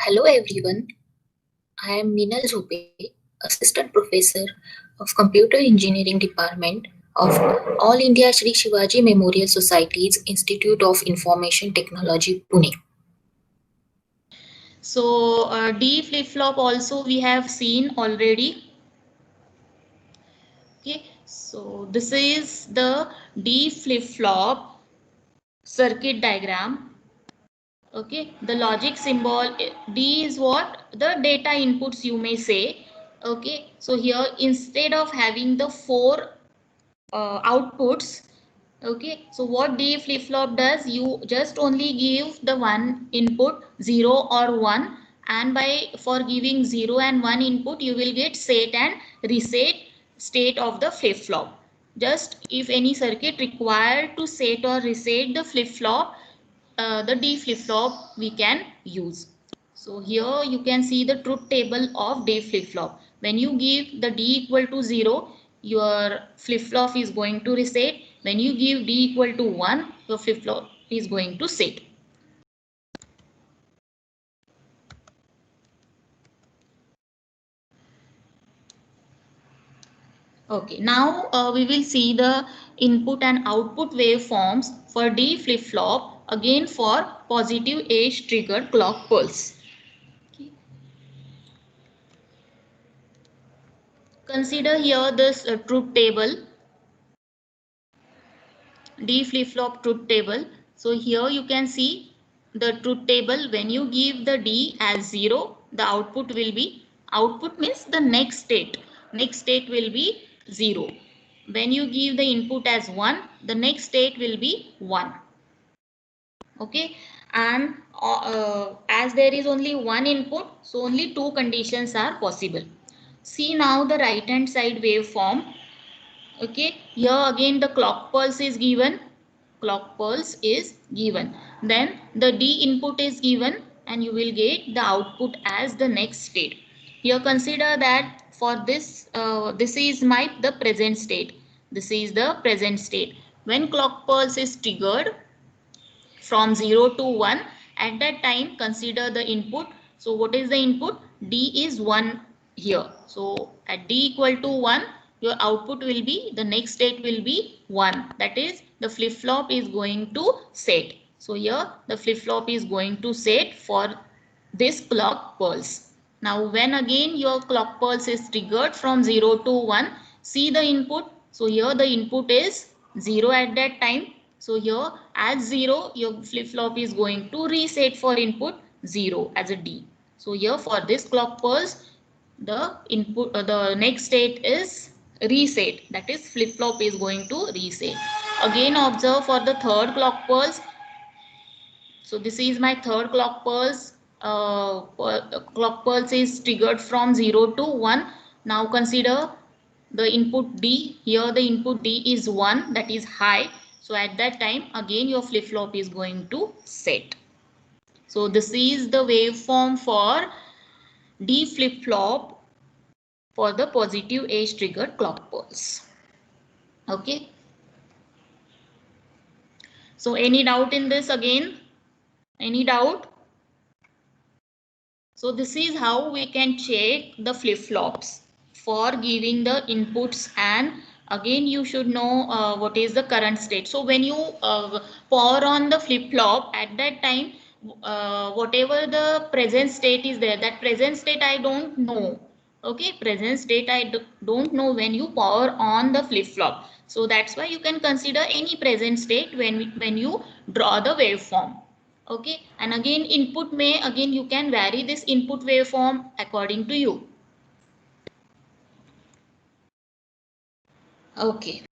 Hello everyone, I am Minal Jhope, Assistant Professor of Computer Engineering Department of All India Shri Shivaji Memorial Society's Institute of Information Technology, Pune. So D flip-flop also we have seen already. Okay, so this is the D flip-flop circuit diagram. Okay, the logic symbol D is what? The data inputs you may say. Okay, so here instead of having the four outputs, okay, so what D flip-flop does, you just only give the one input 0 or 1, and by for giving 0 and 1 input you will get set and reset state of the flip-flop. Just if any circuit required to set or reset the flip-flop, the D flip-flop we can use. So here you can see the truth table of D flip-flop. When you give the D equal to 0, your flip-flop is going to reset. When you give D equal to 1, your flip-flop is going to set. Okay, now we will see the input and output waveforms for D flip-flop, again for positive age triggered clock pulse. Okay. Consider here this truth table, D flip-flop truth table. So here you can see the truth table. When you give the D as 0, the output will be, output means the next state. Next state will be 0. When you give the input as 1, the next state will be 1. Okay, and as there is only one input, so only two conditions are possible. See now the right hand side waveform. Okay, here again the clock pulse is given, clock pulse is given, then the D input is given, and you will get the output as the next state. Here consider that for this this is my the present state, this is the present state. When clock pulse is triggered from 0 to 1, at that time consider the input. So what is the input? D is 1 here. So at D equal to 1, your output will be, the next state will be 1, that is the flip flop is going to set. So here the flip flop is going to set for this clock pulse. Now when again your clock pulse is triggered from 0 to 1, see the input. So here the input is 0 at that time. So here at 0, your flip-flop is going to reset for input 0 as a D. So here for this clock pulse, the input, the next state is reset. That is flip-flop is going to reset. Again observe for the third clock pulse. So this is my third clock pulse. Clock pulse is triggered from 0 to 1. Now consider the input D. Here the input D is 1, that is high. So at that time again your flip flop is going to set. So this is the waveform for D flip flop for the positive age triggered clock pulse. Okay. So any doubt in this again? Any doubt? So this is how we can check the flip flops for giving the inputs, and again you should know what is the current state. So when you power on the flip flop, at that time whatever the present state is there, that present state I don't know. Okay, present state I don't know when you power on the flip flop. So that's why you can consider any present state when you draw the waveform. Okay, and again input may, again you can vary this input waveform according to you. Okay.